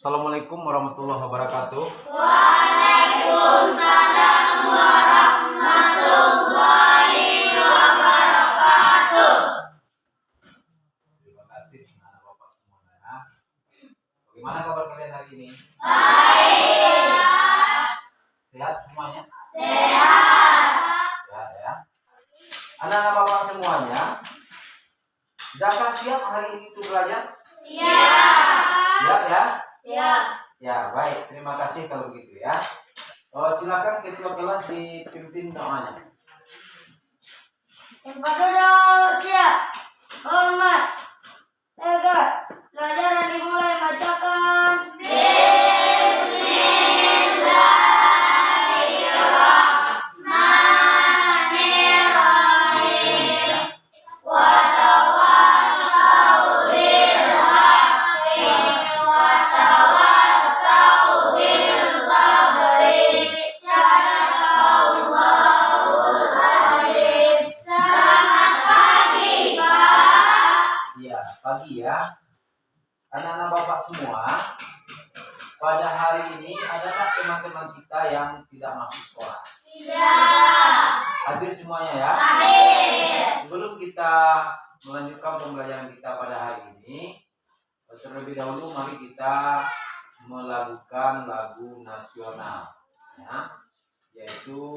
Assalamualaikum warahmatullahi wabarakatuh. Waalaikumsalam warahmatullahi wabarakatuh. Terima kasih anak bapak semuanya. Bagaimana kabar kalian hari ini? Baik. Sehat semuanya? Sehat. Sehat ya. Anak-anak bapak semuanya, sudahkah siap hari ini untuk belajar? Siap. Siap ya? Siap. Ya, baik. Terima kasih kalau begitu ya. Silakan ketua kelas dipimpin doanya. Tempat duduk siap. Hormat. Tegak. Pelajaran dimulai, bacakan. Bismillahirrahmanirrahim. Watawassaw bil haqqi watawassaw bil sabri. Sadaqallahul azim. Selamat pagi, Pak. Iya, pagi ya. Anak-anak bapak semua, pada hari ini adakah teman-teman kita yang tidak masuk sekolah? Tidak. Hadir semuanya ya. Hadir. Sebelum kita melanjutkan pembelajaran kita pada hari ini, terlebih dahulu mari kita melakukan lagu nasional, ya, yaitu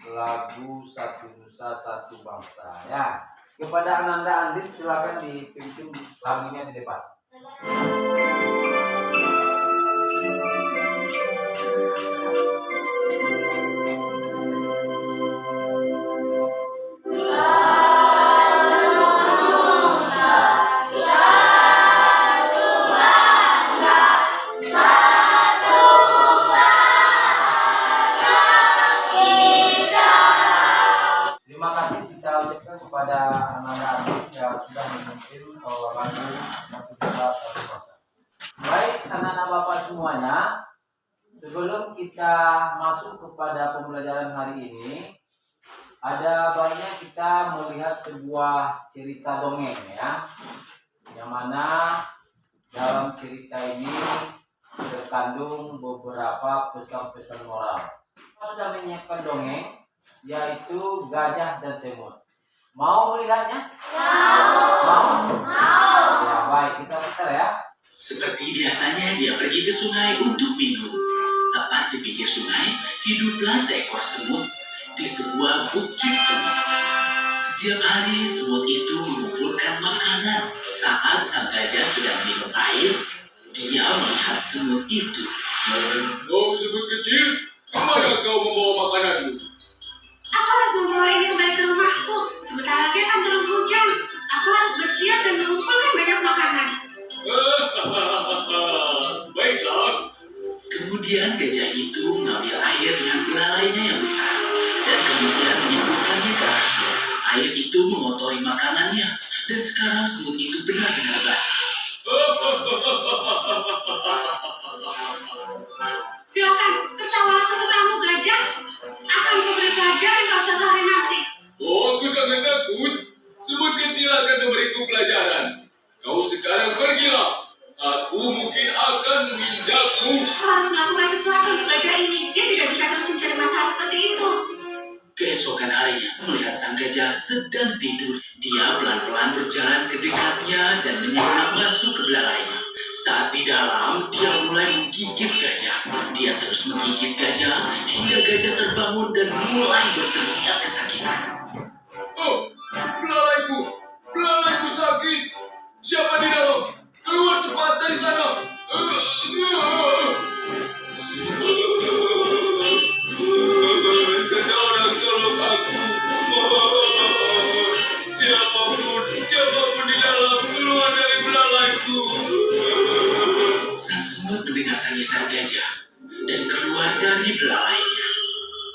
lagu Satu Nusa Satu Bangsa. Ya, kepada Ananda Andit silakan dipimpin lagunya di depan. Terima kasih kita ucapkan kepada Ananda Andit yang sudah memimpin lagu Satu Nusa Satu Bangsa. Baik, anak-anak bapak semuanya, sebelum kita masuk kepada pembelajaran hari ini, ada baiknya kita melihat sebuah cerita dongeng ya, yang mana dalam cerita ini terkandung beberapa pesan-pesan moral. Kita sudah menyiapkan dongeng, yaitu Gajah dan Semut. Mau melihatnya? Mau? Ya, baik, kita putar ya. Seperti biasanya dia pergi ke sungai untuk minum. Tepat di pinggir sungai, hiduplah seekor semut di sebuah bukit semut. Setiap hari semut itu mengumpulkan makanan. Saat sang gajah sedang minum air, dia melihat semut itu. Oh, semut kecil, kemana kau membawa makananmu? Aku harus membawa ini kembali ke rumahku. Sebentar lagi akan turun hujan. Aku harus bersiap dan mengumpulkan banyak makanan. Baiklah. Kemudian gajah itu mengambil air dengan belalainya yang besar dan kemudian menyemburkannya ke arah semut. Air itu mengotori makanannya dan sekarang semut itu benar-benar basah. Silakan, tertawalah sesukamu gajah. Akan kuberi pelajaran kau suatu hari nanti. Oh, aku sangat takut. Semut kecil akan memberiku pelajaran. Kau sekarang pergilah. Aku mungkin akan menginjakmu. Kau harus melakukan sesuatu untuk gajah ini. Dia tidak bisa terus mencari masalah seperti itu. Keesokan harinya, melihat sang gajah sedang tidur, dia pelan-pelan berjalan ke dekatnya dan menyeberang masuk ke belalainya. Saat di dalam, dia mulai menggigit gajah. Dia terus menggigit gajah hingga gajah terbangun dan mulai berteriak kesakitan. Oh, belalaiku sakit. Siapa di dalam? Keluar cepat dari sana. Seseorang tolong aku. Siapapun di dalam, keluar dari belalaiku. Sang semut mendengar tangisan gajah dan keluar dari belalainya.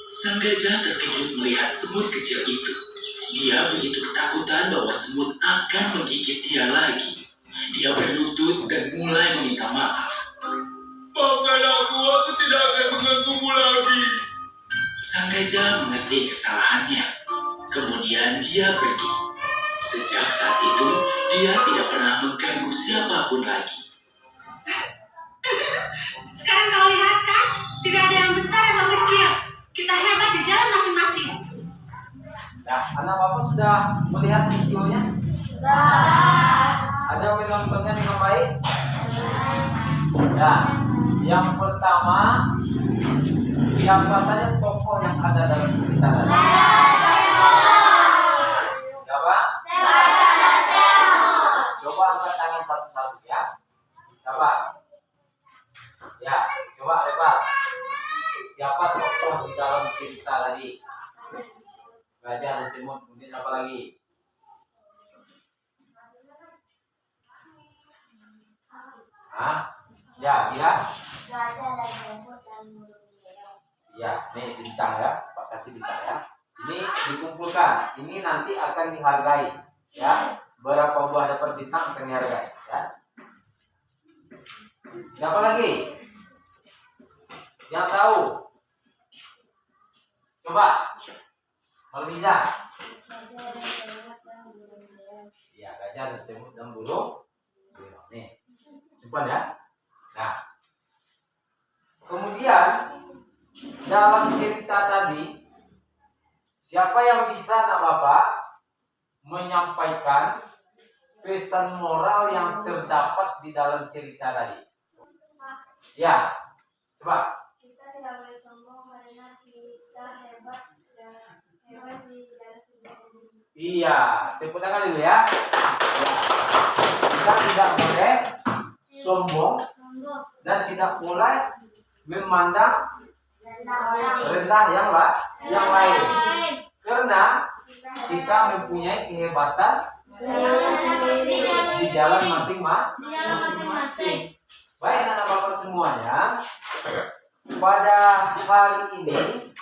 Sang gajah terkejut melihat semut kecil itu. Dia begitu ketakutan bahwa semut akan menggigit dia lagi. Dia berlutut dan mulai meminta maaf. Maafkan aku tidak akan mengganggumu lagi. Sang gajah mengerti kesalahannya. Kemudian dia pergi. Sejak saat itu, dia tidak pernah mengganggu siapapun lagi. Anak Bapak sudah melihat videonya? Ada menontonnya dengan baik? Nah, yang pertama, siapa saja tokoh yang ada dalam cerita tadi? Siapa? Coba angkat tangan satu-satu ya. Siapa? Ya, coba lebar. Siapa tokoh di dalam cerita tadi? Gajah dan semut, kemudian apa lagi? Hah? Ya, Bila? Ya, nih bintang ya, Pak kasih bintang ya. Ini dikumpulkan, ini nanti akan dihargai ya. Berapa buah dapat bintang akan dihargai ya. Siapa lagi yang tahu? Coba, Marliza. Ya, gajah dan semut dan burung. Nih, simpan ya. Nah, kemudian dalam cerita tadi, siapa yang bisa nak Bapak menyampaikan pesan moral yang terdapat di dalam cerita tadi? Ya, coba. Kita tidak boleh sombong karena kita hebat dan hebat di dalam kita sendiri. Iya, tepuk tangan dulu ya. Kita tidak boleh sombong dan tidak boleh memandang rendah yang lain. Karena kita mempunyai kehebatan di jalan masing-masing. Baik anak Bapak semuanya, pada hari ini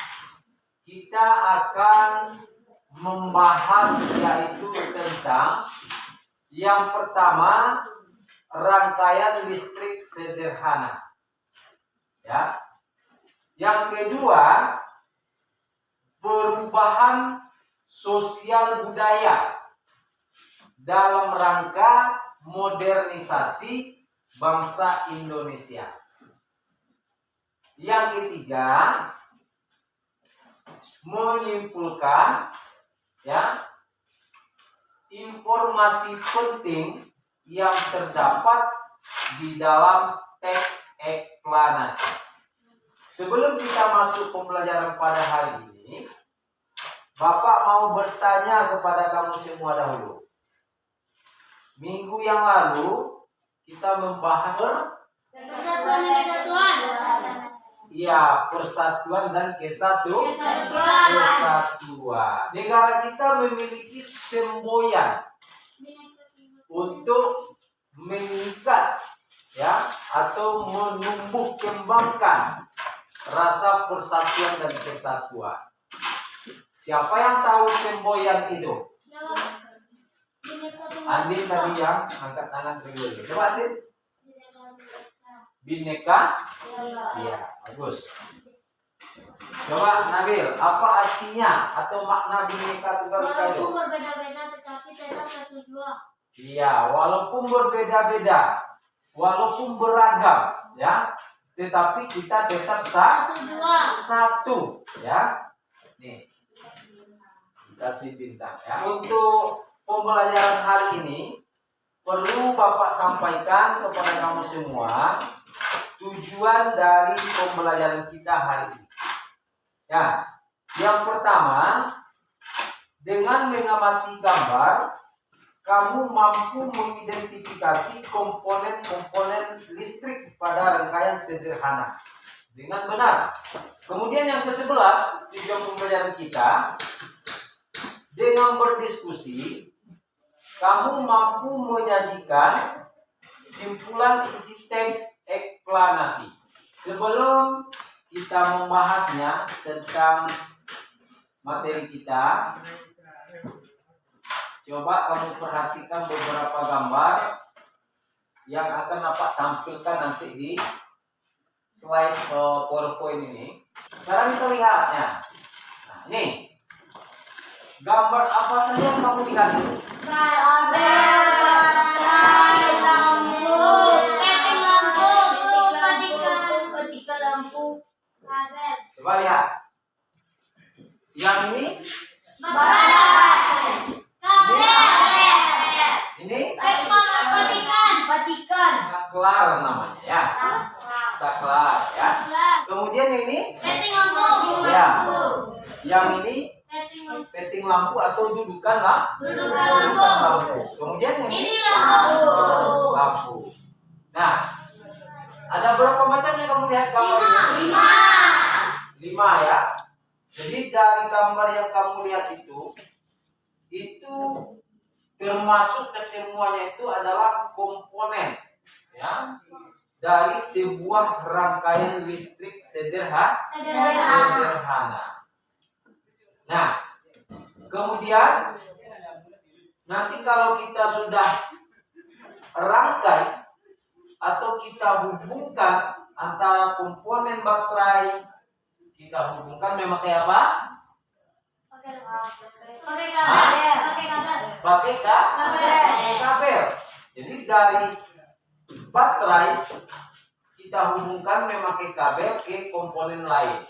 kita akan membahas yaitu tentang yang pertama, rangkaian listrik sederhana. Ya. Yang kedua, perubahan sosial budaya dalam rangka modernisasi bangsa Indonesia. Yang ketiga, menyimpulkan ya informasi penting yang terdapat di dalam teks eksplanasi. Sebelum kita masuk pembelajaran pada hari ini, Bapak mau bertanya kepada kamu semua dahulu. Minggu yang lalu kita membahas Persatuan dan kesatuan. ya persatuan dan kesatuan. Negara kita memiliki semboyan untuk mengikat ya atau menumbuh kembangkan rasa persatuan dan kesatuan. Siapa yang tahu semboyan itu? Andin tadi yang angkat tangan terlebih. Coba Andin. Bineka? Iya, bagus. Coba Nabil, apa artinya atau makna bineka tunggal ika itu? Walaupun berbeda-beda tetapi tetap satu jua. Iya, walaupun berbeda-beda, walaupun beragam, ya, tetapi kita tetap satu, ya. Nih, kasih bintang, ya. Untuk pembelajaran hari ini perlu Bapak sampaikan kepada kamu semua tujuan dari pembelajaran kita hari ini. Ya, yang pertama, dengan mengamati gambar, kamu mampu mengidentifikasi komponen-komponen listrik pada rangkaian sederhana dengan benar. Kemudian yang ke-11, tujuan pembelajaran kita, dengan berdiskusi, kamu mampu menyajikan simpulan isi teks eksplanasi. Sebelum kita membahasnya tentang materi kita, coba kamu perhatikan beberapa gambar yang akan Bapak tampilkan nanti di slide PowerPoint ini. Sekarang kita lihatnya. Nah, ini gambar apa saja yang kamu lihat itu? Coba lihat. Yang ini Ini Vatikan. saklar namanya ya. Saklar ya. Kemudian yang ini ya. Yang ini petting lampu atau dudukan lah. Lampu. Kemudian yang ini lampu. Nah, ada berapa macam yang kamu lihat gambar ini? 5 ya. Jadi dari gambar yang kamu lihat itu termasuk kesemuanya itu adalah komponen ya dari sebuah rangkaian listrik sederhana. Nah, kemudian nanti kalau kita sudah rangkai atau kita hubungkan antara komponen baterai, kita hubungkan memakai apa? Pakai kabel. Jadi dari baterai kita hubungkan memakai kabel ke komponen lain.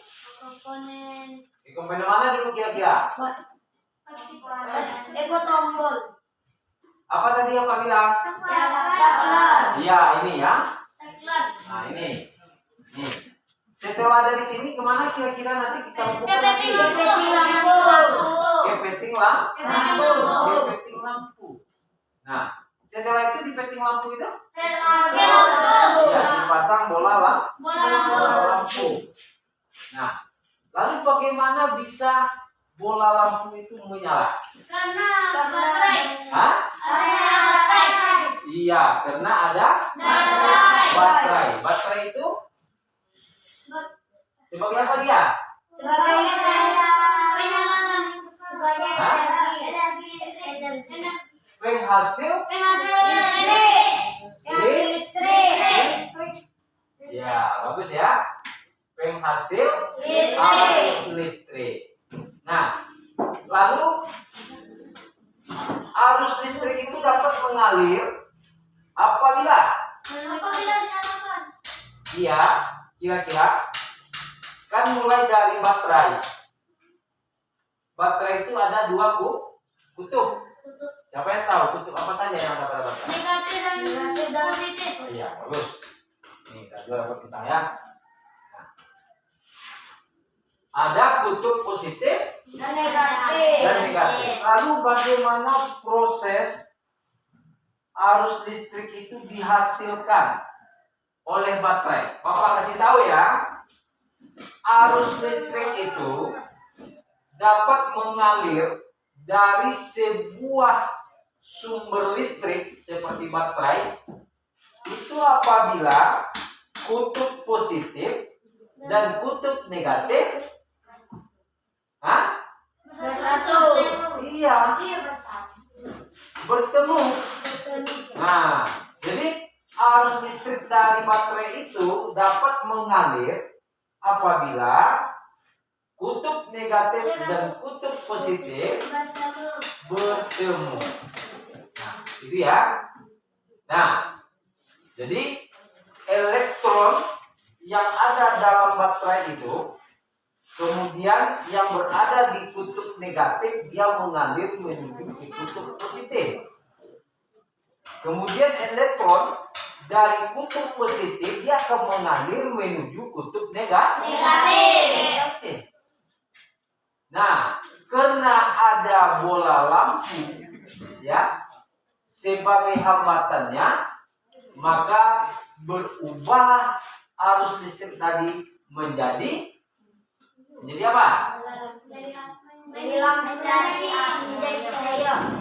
Ke komponen mana dulu kira-kira? Tombol. Apa tadi yang Pak bilang? Saklar. Iya, ini ya. Nah, ini. Nih. Setelah dari sini kemana kira-kira nanti kita hubungkan lagi? Ke petting lampu. Nah, setelah itu di petting lampu itu ya dipasang bola lampu. Nah, lalu bagaimana bisa bola lampu itu menyala? Hah? Iya, karena ada baterai. Baterai itu sebagai apa dia? Penghasil ya, bagus ya. Penghasil arus listrik. Nah, lalu arus listrik itu dapat mengalir apabila iya, kira-kira kan mulai dari baterai. Baterai itu ada 2 kutub. Siapa yang tahu kutub apa saja yang ada pada baterai? Iya, bagus. Ini kita jual kita ya. Nah, ada kutub positif dan negatif. Lalu bagaimana proses arus listrik itu dihasilkan oleh baterai? Bapak kasih tahu ya. Arus listrik itu dapat mengalir dari sebuah sumber listrik seperti baterai itu apabila kutub positif dan kutub negatif iya bertemu. Nah, jadi arus listrik dari baterai itu dapat mengalir apabila kutub negatif dan kutub positif bertemu. Nah, itu ya. Nah, jadi elektron yang ada dalam baterai itu, kemudian yang berada di kutub negatif dia mengalir menuju ke kutub positif. Kemudian elektron dari kutub positif dia akan mengalir menuju kutub negatif. Nah, karena ada bola lampu ya sebagai hambatannya, maka berubah arus listrik tadi menjadi apa?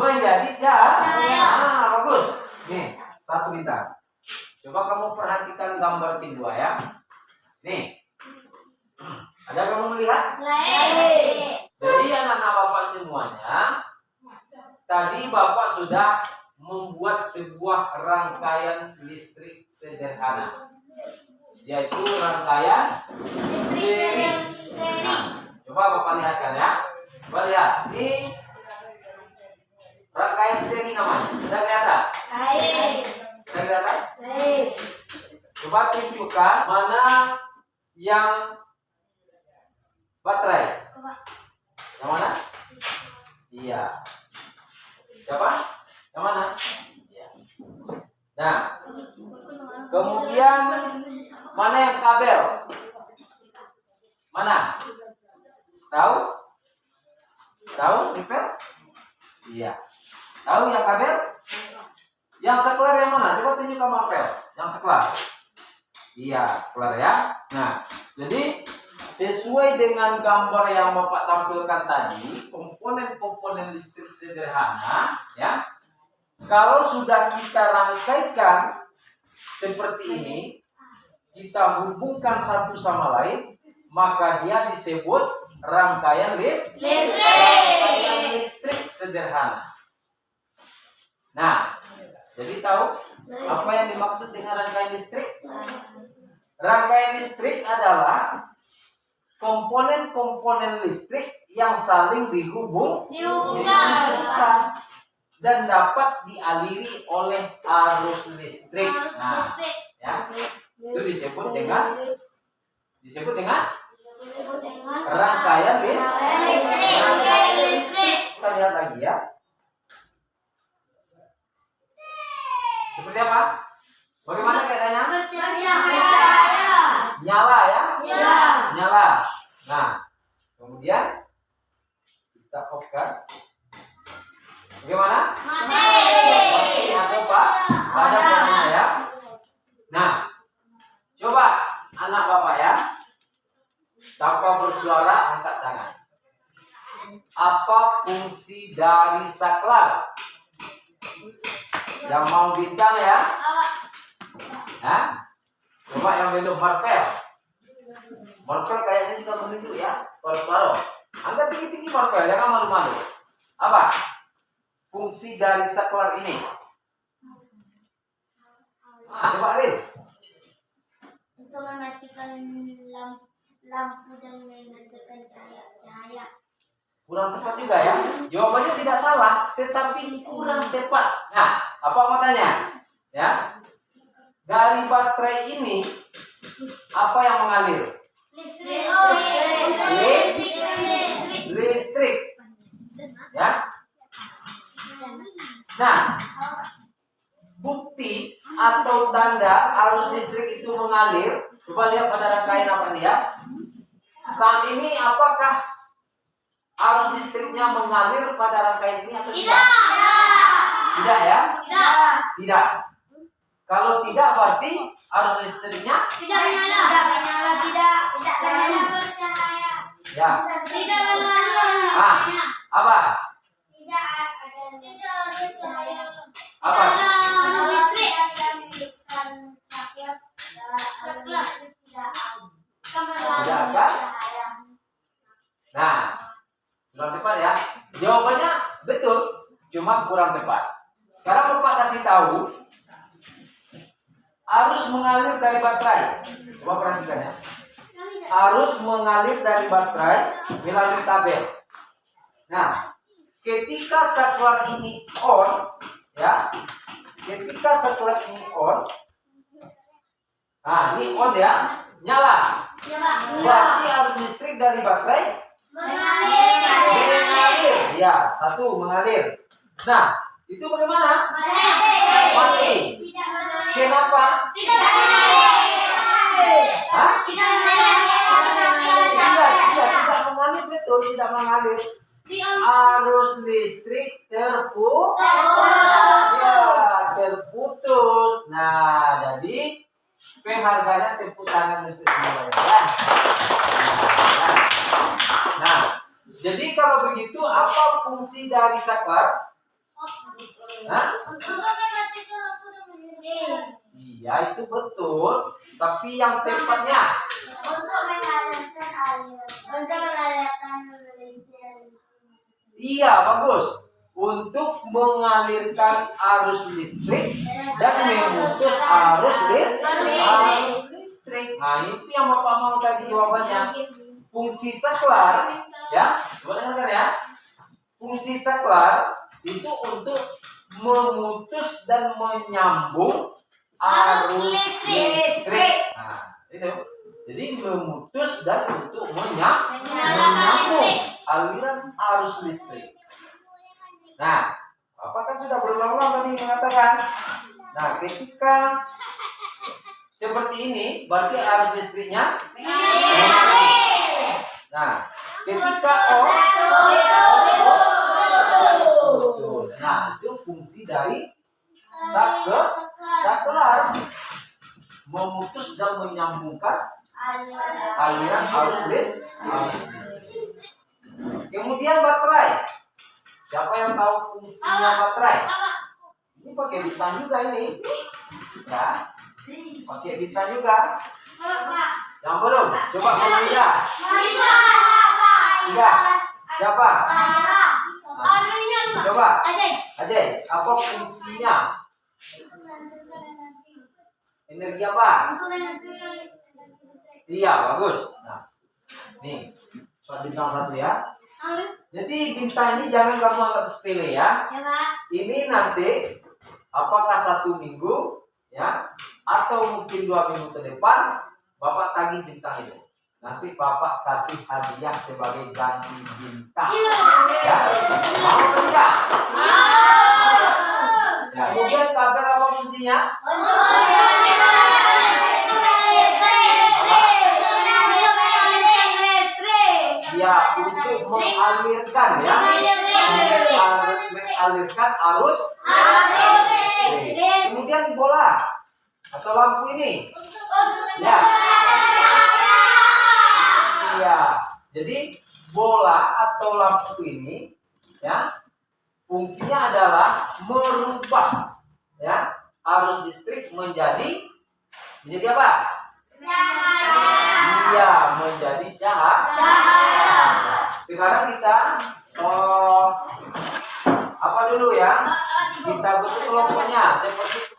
Menjadi cahaya. Nah, bagus. Nih, satu bintang. Coba kamu perhatikan gambar kedua ya. Nih. Ada kamu melihat? Jadi anak-anak Bapak semuanya, tadi Bapak sudah membuat sebuah rangkaian listrik sederhana, yaitu rangkaian seri. Nah, coba Bapak lihatkan ya. Bapak lihat, ini rangkaian seri namanya. Sudah kelihatan? Sudah kelihatan? Coba tunjukkan mana yang baterai. Yang mana? Iya. Siapa? Yang mana? Iya. Nah, kemudian mana yang kabel? Mana? Tahu? Tahu, Ripel? Iya. Tahu yang kabel? Yang seklar yang mana? Coba tunjukkan Marvel. Yang seklar. Iya, seklar ya. Nah, jadi sesuai dengan gambar yang Bapak tampilkan tadi, komponen-komponen listrik sederhana, ya. Kalau sudah kita rangkaikan seperti ini, kita hubungkan satu sama lain, maka dia disebut rangkaian listrik sederhana. Nah, jadi tahu apa yang dimaksud dengan rangkaian listrik? Rangkaian listrik adalah komponen-komponen listrik yang saling dihubungkan dan dapat dialiri oleh arus listrik. Nah, ya, itu disebut dengan rangkaian listrik. Kita lihat lagi ya. Seperti apa? Bagaimana kaitannya? Nyala ya? Nyala. Nah, kemudian kita off-kan. Bagaimana? Mati atau padam warnanya ya. Nah, coba anak Bapak ya, tanpa bersuara angkat tangan. Apa fungsi dari saklar? Yang mau bintang ya? Hah? Coba yang belum Marvel. Marvel kayaknya juga menunjuk ya. Paruh-paruh. Angkat tinggi-tinggi Marvel, jangan malu-malu. Apa fungsi dari saklar ini? Coba Arif. Untuk mematikan lampu dan menghasilkan cahaya. Kurang tepat juga ya. Jawabannya tidak salah, tetapi kurang tepat. Nah, apa matanya? Ya. Dari baterai ini apa yang mengalir? Listrik. Ya. Nah, bukti atau tanda arus listrik itu mengalir. Coba lihat pada rangkaian apa ini ya. Saat ini apakah arus listriknya mengalir pada rangkaian ini atau tidak? Tidak ya? Tidak. Kalau tidak berarti arus listriknya Tidak menyala. ya. Tidak menyala. Apa? Tidak ada cahaya. Apa? Listrik. Tidak ada. Nah, kurang tepat ya. Jawabannya betul, cuma kurang tepat. Sekarang Bapak kasih tahu arus mengalir dari baterai. Coba perhatikan ya. Arus mengalir dari baterai melalui kabel. Nah, ketika saklar ini on, ya. Ketika saklar ini on, nah ini on ya, nyala. Berarti arus listrik dari baterai mengalir. Ya, satu mengalir. Nah, itu bagaimana? Mati. Kenapa? Hah? Tidak mengalir, betul, tidak mengalir. Arus listrik terputus. Nah, jadi penghargaannya tepuk tangan untuk semuanya. Nah, jadi kalau begitu apa fungsi dari saklar? Hah? Iya, itu betul. Tapi yang tepatnya iya, bagus. Untuk mengalirkan arus listrik dan memutus arus listrik. Nah, itu yang Bapak mau tadi jawabannya. Fungsi saklar, ya, coba dengarkan ya. Fungsi saklar itu untuk memutus dan menyambung arus listrik. Nah, itu. Jadi memutus dan untuk menyambung aliran arus listrik. Nah, Bapak kan sudah berulang-ulang tadi mengatakan. Nah, ketika seperti ini, berarti arus listriknya. Nah, ketika on, betul. Nah, itu fungsi dari saklar, memutus dan menyambungkan aliran arus listrik. Kemudian baterai. Siapa yang tahu fungsinya baterai? Ini pakai bintang juga ini. Ya. Pakai bintang juga. Yang belum? Coba kalau iya. Iya. Siapa? Coba. Ajay, apa fungsinya? Energi apa? Iya, bagus. Nah, nih, bintang satu ya. Jadi bintang ini jangan kamu anggap sepele ya. Ini nanti apakah 1 minggu ya, atau mungkin 2 minggu ke depan, Bapak tagih bintang itu. Nanti Bapak kasih hadiah sebagai ganti bintang. Ya, mau tidak? Ya, kemudian kabel apa fungsinya? Ya, untuk mengalirkan ya, mengalirkan arus. Kemudian bola atau lampu ini, ya, iya. Jadi bola atau lampu ini, ya, fungsinya adalah merubah ya arus listrik menjadi apa? Iya, menjadi cahaya. Sekarang kita apa dulu ya? Kita bentuk kelompoknya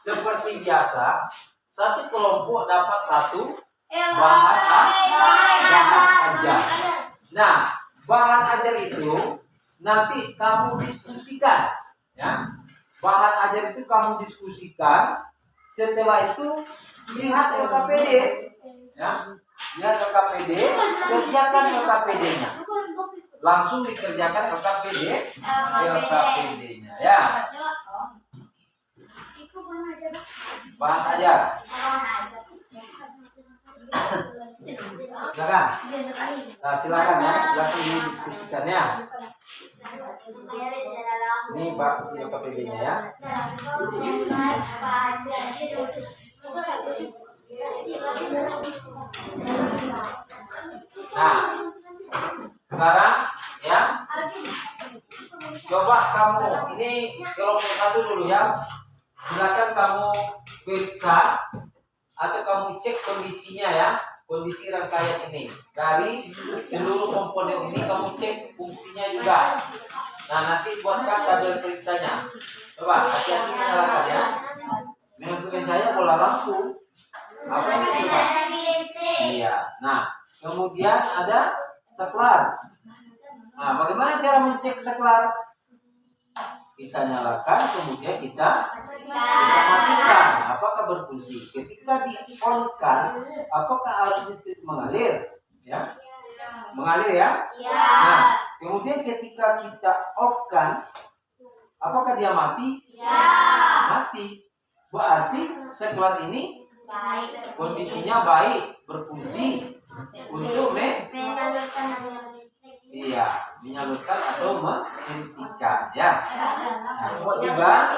seperti biasa. Satu kelompok dapat 1 bahan ajar. Nah, bahan ajar itu nanti kamu diskusikan, ya. Bahan ajar itu kamu diskusikan. Setelah itu lihat LKPD, ya. Lihat LKPD, kerjakan LKPD-nya. Langsung dikerjakan LKPD-nya, ya. Bahan ajar. Silakan. Nah, silakan ya, silakan didiskusikan ya. Ini bahas LKPD-nya ya. Nah, sekarang ya, coba kamu ini kelompok 1 dulu ya. Silakan kamu periksa atau kamu cek kondisinya ya, kondisi rangkaian ini dari seluruh komponen ini kamu cek fungsinya juga. Nah, nanti buatkan tabel periksanya. Coba hati-hati menyalakan ya. Menunjukkan saya bola lampu. Apa ini coba? Iya. Nah, kemudian ada saklar. Nah, bagaimana cara mencek saklar? Kita nyalakan, kemudian kita matikan. Apakah berfungsi? Ketika di-on-kan, apakah arus listrik mengalir? Ya, mengalir ya. Nah, kemudian ketika kita off-kan, apakah dia mati? Mati. Berarti saklar ini kondisinya baik, berfungsi untuk menyalurkan atau menghentikan ya. Nah, juga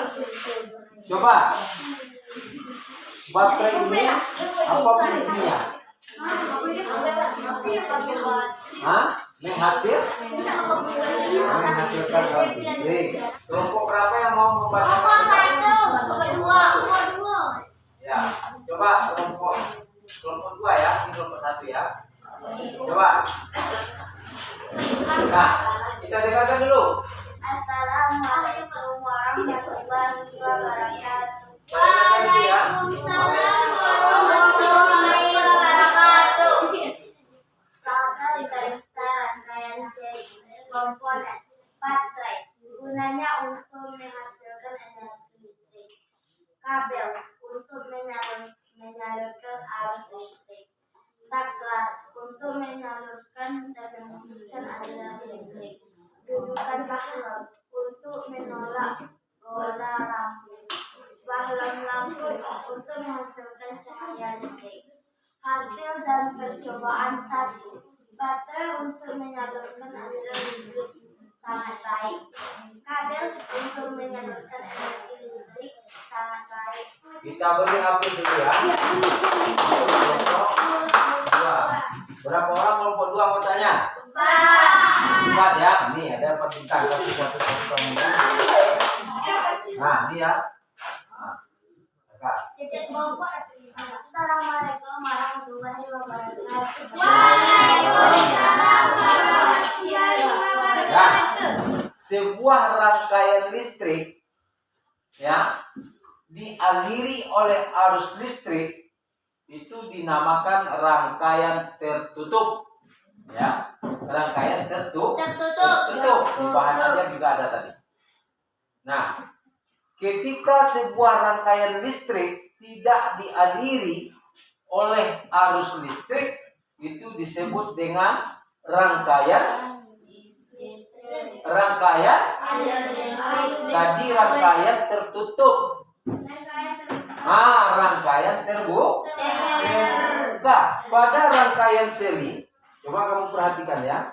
coba baterai ini apa fungsinya? Menghasilkan arus listrik. Kelompok berapa yang mau membaca? Ya, coba kelompok 2 ya, ini kelompok 1 ya. Coba. Nah, kita dengarkan dulu. Assalamualaikum warahmatullahi wabarakatuh. Waalaikumsalam warahmatullahi wabarakatuh. Salah dikata rangkaian jadi komponen baterai. Gunanya untuk menghasilkan energi listrik. Kabel untuk menyalurkan arus listrik. Saklar untuk menyalurkan dan menghentikan aliran listrik. Dudukan makhluk untuk untuk menolak bola lampu. Balon lampu untuk menghasilkan cahaya listrik. Hasil dan percobaan 1. Baterai untuk menyalurkan aliran listrik sangat baik. Kabel untuk menyalurkan energi listrik sangat baik. Kita beri api dulu ya. Kelompok 2. Berapa orang kelompok 2 anggotanya? 4 ya. Ini ada 4 bintang. Satu ya. Nah, ini ya. Nah, Setiap kelompok ada 5. Assalamualaikum warahmatullahi wabarakatuh. ya. Sebuah rangkaian listrik ya dialiri oleh arus listrik itu dinamakan rangkaian tertutup ya, rangkaian tertutup. Di bahan aja juga ada tadi. Nah, ketika sebuah rangkaian listrik tidak dialiri oleh arus listrik itu disebut dengan rangkaian tadi rangkaian tertutup. Rangkaian terbuka. Pada rangkaian seri, coba kamu perhatikan ya.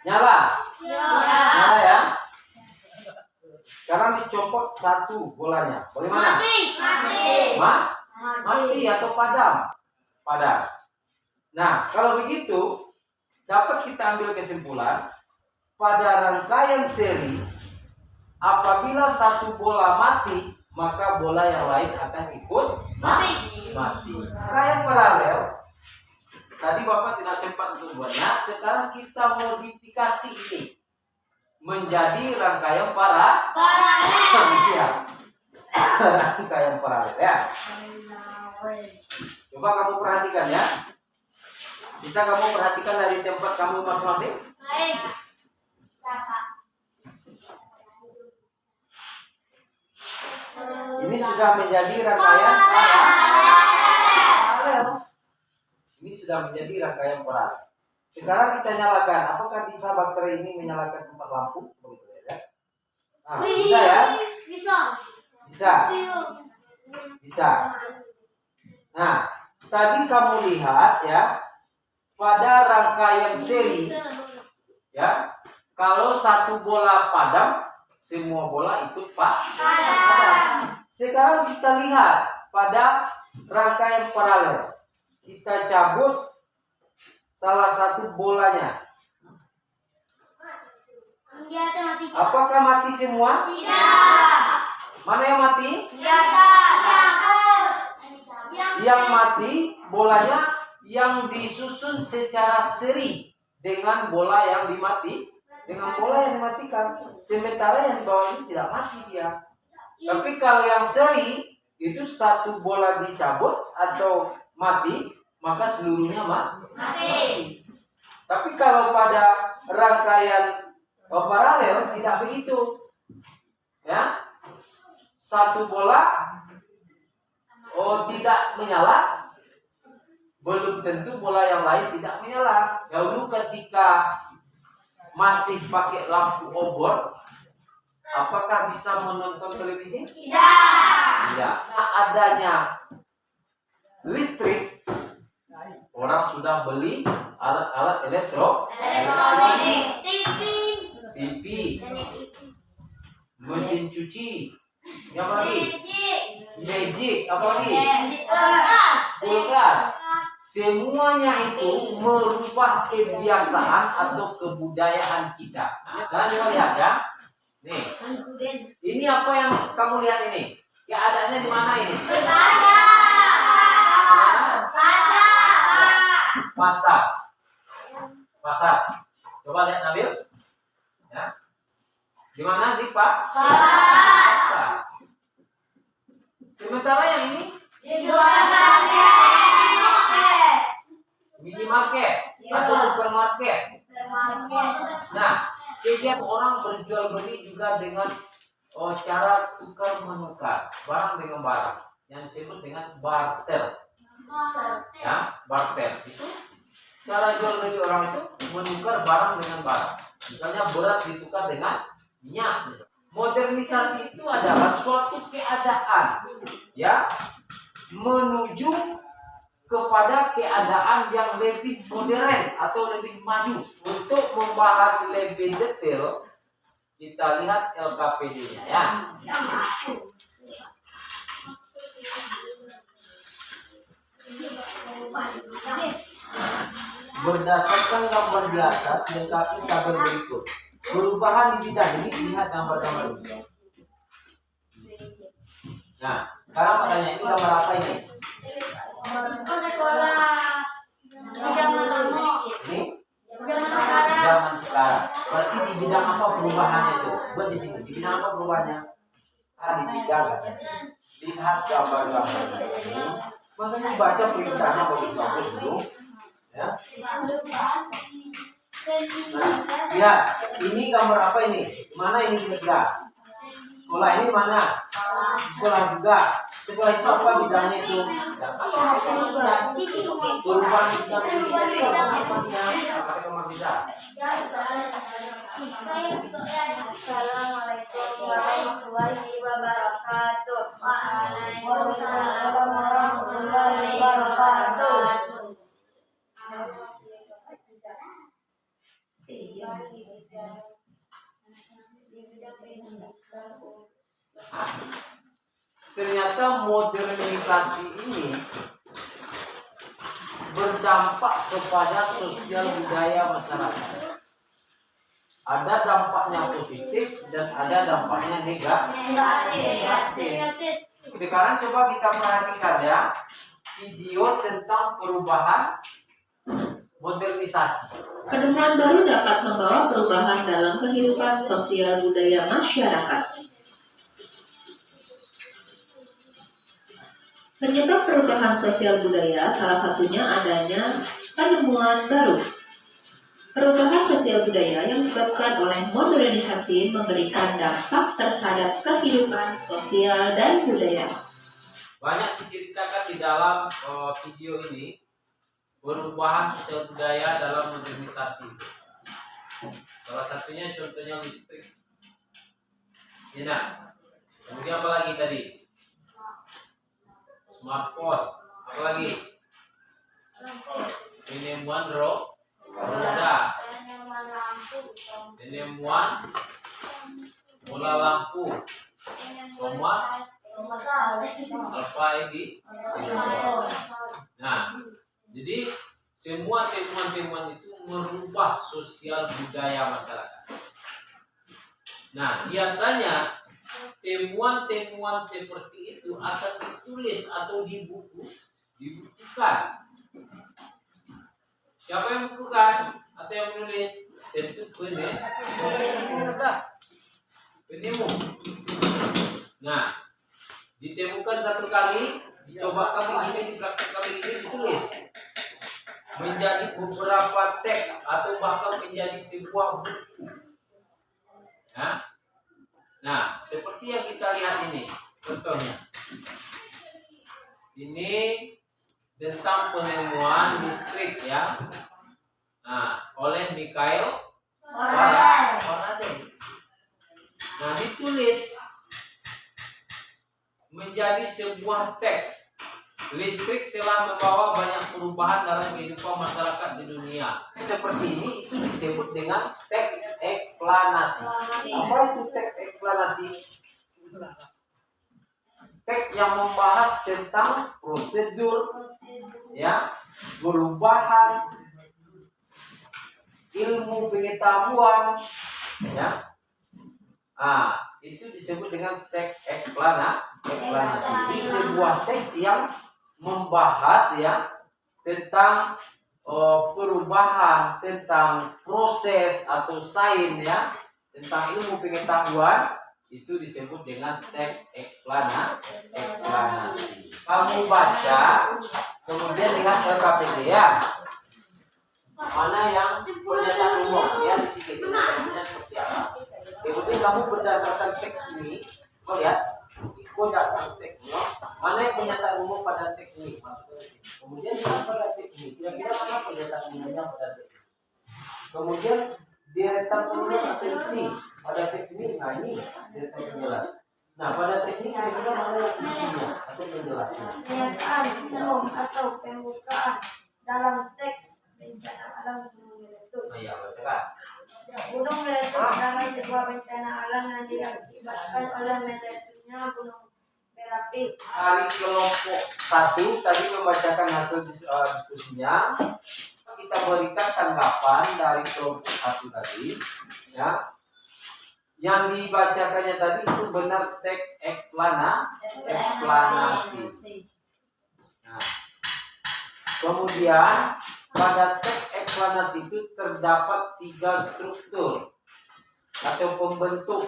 Nyala ya. Sekarang dicopot 1 bolanya. Boleh mana? Mati atau padam? Padam. Nah, kalau begitu dapat kita ambil kesimpulan pada rangkaian seri apabila 1 bola mati maka bola yang lain akan ikut mati. Rangkaian paralel tadi Bapak tidak sempat untuk buatnya. Sekarang kita modifikasi ini menjadi rangkaian paralel. Rangkaian paralel ya. Coba kamu perhatikan ya. Bisa kamu perhatikan dari tempat kamu masing-masing? Baik. Ini sudah menjadi rangkaian paralel. Ini sudah menjadi rangkaian paralel. Sekarang kita nyalakan. Apakah bisa baterai ini menyalakan 4 lampu? Begitu ya. Nah, bisa ya? Bisa. Nah, tadi kamu lihat ya, pada rangkaian seri ya, kalau 1 bola padam, semua bola ikut padam. Sekarang kita lihat pada rangkaian paralel. Kita cabut salah 1 bolanya. Apakah mati semua? Tidak. Mana yang mati? Yang mati bolanya yang disusun secara seri dengan bola yang dimatikan. Sementara yang di bawah ini tidak mati dia. Tapi kalau yang seri itu 1 bola dicabut atau mati, maka seluruhnya mati. Tapi kalau pada rangkaian paralel tidak begitu. Ya. 1 bola tidak menyala, belum tentu bola yang lain tidak menyala. Dahulu ketika masih pakai lampu obor, apakah bisa menonton televisi? Tidak. Nah, adanya listrik, orang sudah beli alat-alat elektronik, TV, mesin cuci, apa lagi? Magic, apa lagi? Kulkas. Semuanya itu merubah kebiasaan atau kebudayaan kita. Nah, sekarang kita lihat ya. Nih. Ini apa yang kamu lihat ini? Keadaannya di mana ini? Pasar. Coba lihat Nabil. Ya. Di mana? Di pasar. Sementara yang ini? Minimarket atau supermarket. Nah, setiap orang berjual beli juga dengan cara tukar menukar barang dengan barang yang disebut dengan barter. Ya, barter itu Cara jual beli orang itu menukar barang dengan barang. Misalnya beras ditukar dengan minyak. Modernisasi itu adalah suatu keadaan ya menuju kepada keadaan yang lebih modern atau lebih maju. Untuk membahas lebih detail, kita lihat LKPD-nya ya. Berdasarkan gambar di atas, lengkapi tabel berikut. Perubahan di bidang ini, lihat gambar-gambar ini. Nah, sekarang pertanyaan ini gambar apa ini? Sekolah zaman dulu. Ini Zaman sekarang. zaman sekarang. Berarti di bidang apa perubahannya itu? Buat di sini. Di bidang apa perubahannya? Di bidang. Lihat gambar-gambar ini. Makanya baca perintahnya bagus-bagus dulu. Ya. Nah, lihat. Ini gambar apa ini? Mana ini kira-kira? Sekolah ini mana? Sekolah juga. Sekolah itu apa bidangnya itu? Perubahan bidang ini apa kamar bisa? Assalamualaikum warahmatullahi wabarakatuh. Waalaikumsalam warahmatullahi wabarakatuh. Ternyata modernisasi ini berdampak kepada sosial budaya masyarakat. Ada dampaknya positif dan ada dampaknya negatif. Sekarang coba kita perhatikan ya video tentang perubahan modernisasi. Penemuan baru dapat membawa perubahan dalam kehidupan sosial budaya masyarakat. Penyebab perubahan sosial budaya salah satunya adanya penemuan baru. Perubahan sosial budaya yang disebabkan oleh modernisasi memberikan dampak terhadap kehidupan sosial dan budaya. Banyak diceritakan di dalam video ini perubahan sosial budaya dalam modernisasi. Salah satunya contohnya listrik. Nah, kemudian apa lagi tadi? Smart post. Apa lagi? Penemuan roda. Penemuan bola lampu. Thomas Alva Edison. Nah, jadi semua temuan-temuan itu merubah sosial budaya masyarakat. Nah, biasanya temuan-temuan seperti itu akan ditulis atau dibukukan. Siapa yang bukukan atau yang menulis? Tentu penemu. Nah, ditemukan satu kali, dicoba begini, dipraktikkan begini, ditulis menjadi beberapa teks atau bahkan menjadi sebuah buku. Nah, seperti yang kita lihat ini, contohnya. Ini tentang penemuan listrik ya. Nah, oleh Michael Faraday. Nah, ditulis menjadi sebuah teks. Listrik telah membawa banyak perubahan dalam kehidupan masyarakat di dunia. Seperti ini itu disebut dengan teks eksplanasi. Apa itu teks eksplanasi? Teks yang membahas tentang prosedur, ya, perubahan, ilmu pengetahuan, ya. Itu disebut dengan teks eksplanasi. Ini sebuah teks yang membahas ya tentang perubahan, tentang proses atau sains ya, tentang ilmu pengetahuan, itu disebut dengan teks eksplanasi. Kamu baca, kemudian lihat LKPD ya. Mana yang pernyataan umum ya, di sini penyataannya seperti apa. Kemudian kamu berdasarkan teks ini, kau lihat dasar teknik. Mana yang pernyataan umum pada teknik? Maksudnya sih. Kemudian pada teknik. Kira-kira mana pernyataan umumnya pada teknik? Kemudian deretan penulis atau isi pada teknik. Nah ini deretan penjelas. Nah pada teknik kira-kira mana yang isinya atau penjelasnya? Pernyataan umum atau pembukaan dalam teks bencana alam gunung meletus. Iya, bacakan. Gunung meletus adalah sebuah bencana alam yang diakibatkan oleh meletusnya gunung berapi. Hari kelompok 1 tadi membacakan hasil diskusinya. Kita berikan tanggapan dari kelompok 1 tadi. Ya. Yang dibacakannya tadi itu benar teks eksplanasi. Nah, kemudian pada teks eksplanasi itu terdapat 3 struktur atau pembentuk.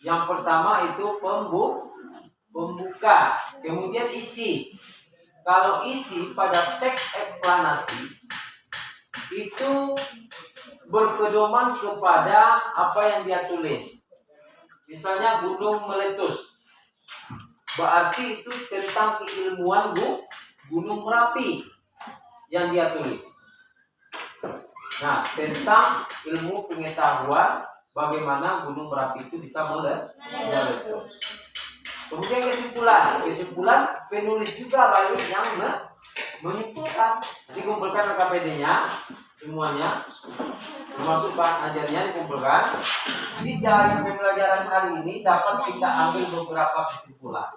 Yang pertama itu pembuka, kemudian isi. Kalau isi pada teks eksplanasi itu berpedoman kepada apa yang dia tulis. Misalnya gunung meletus, berarti itu tentang keilmuan gunung Merapi yang dia tulis. Nah, tentang ilmu pengetahuan bagaimana gunung Merapi itu bisa meletus. Kemudian kesimpulan penulis juga banyak yang menyimpulkan. Nanti kumpulkan KPD-nya semuanya, termasuk bahan ajarnya dikumpulkan. Di dari pembelajaran hari ini dapat kita ambil beberapa kesimpulan.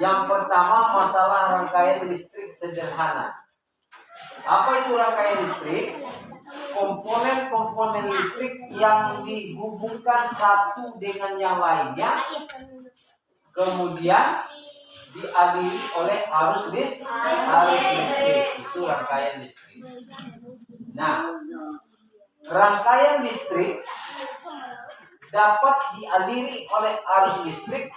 Yang pertama masalah rangkaian listrik sederhana. Apa itu rangkaian listrik? Komponen-komponen listrik yang dihubungkan satu dengan yang lainnya, kemudian dialiri oleh arus listrik. Itu rangkaian listrik. Nah, rangkaian listrik dapat dialiri oleh arus listrik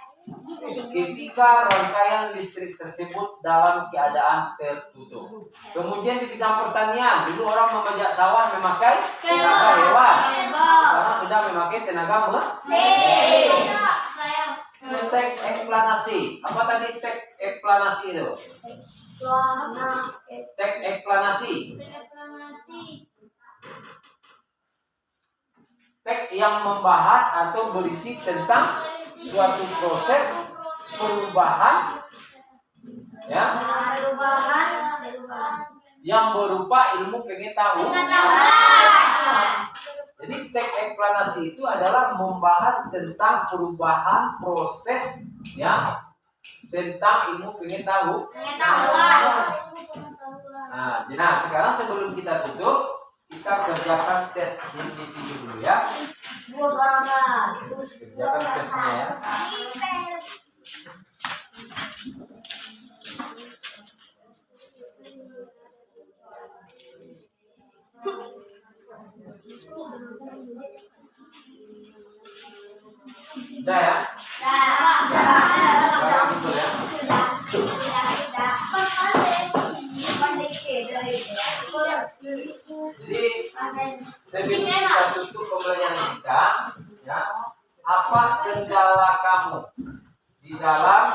ketika rangkaian listrik tersebut dalam keadaan tertutup. Kemudian di bidang pertanian, dulu orang membajak sawah memakai tenaga hewan. Sekarang sudah memakai tenaga mesin. Teks eksplanasi. Apa tadi teks eksplanasi itu? Teks eksplanasi. Teks yang membahas atau berisi tentang suatu proses perubahan, ya, yang berupa ilmu pengetahuan. Jadi teks eksplanasi itu adalah membahas tentang perubahan proses, ya, tentang ilmu pengetahuan. Nah, sekarang sebelum kita tutup, kita kerjakan tes individu dulu ya. Kerjakan tesnya ya. Udah ya? Sekarang tutup ya. Jadi sebelum kita tutup pembelajaran kita, ya, apa kendala kamu di dalam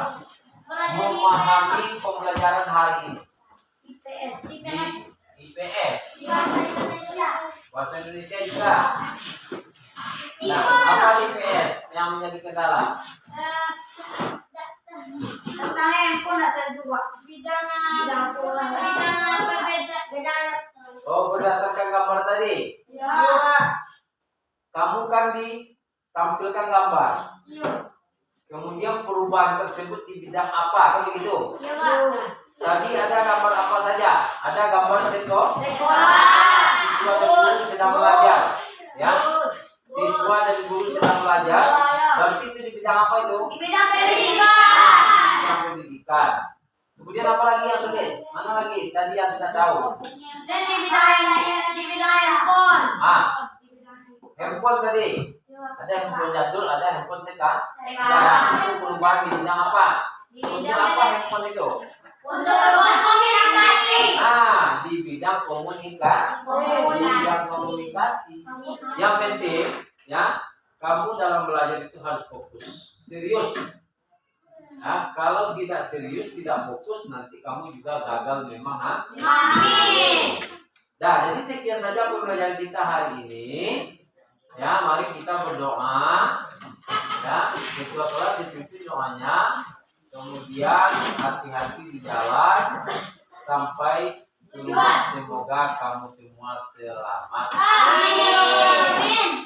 memahami pembelajaran hari ini? Di IPS, bahasa Indonesia juga. Nah, apa IPS yang menjadi kendala? Tentang handphone atau dua bidang Oh, berdasarkan gambar tadi. ya. Kamu kan ditampilkan gambar. Kemudian perubahan tersebut di bidang apa? Kan begitu? Tadi ada gambar apa saja? Ada gambar sekolah. Siswa dan guru sedang belajar. Ya. Siswa dan guru sedang belajar. Berarti itu di bidang apa itu? Di bidang pendidikan. Bidang pendidikan. Kemudian apa lagi yang sulit? Mana lagi? Tadi yang tidak tahu. Dan di bidang handphone. Handphone tadi. Ada handphone jadul, ada handphone sekarang. Sekarang. Itu perubahan di bidang apa? Di Untuk bidang apa handphone itu? untuk komunikasi. Di bidang komunikasi. Yang penting, ya, kamu dalam belajar itu harus fokus, serius. Nah, kalau tidak serius, tidak fokus, nanti kamu juga gagal memang. Amin. Nah, jadi sekian saja pembelajaran kita hari ini. Ya, mari kita berdoa. Ya, setelah sholat dipimpin doanya. Kemudian hati-hati di jalan sampai tujuan. Semoga kamu semua selamat. Amin.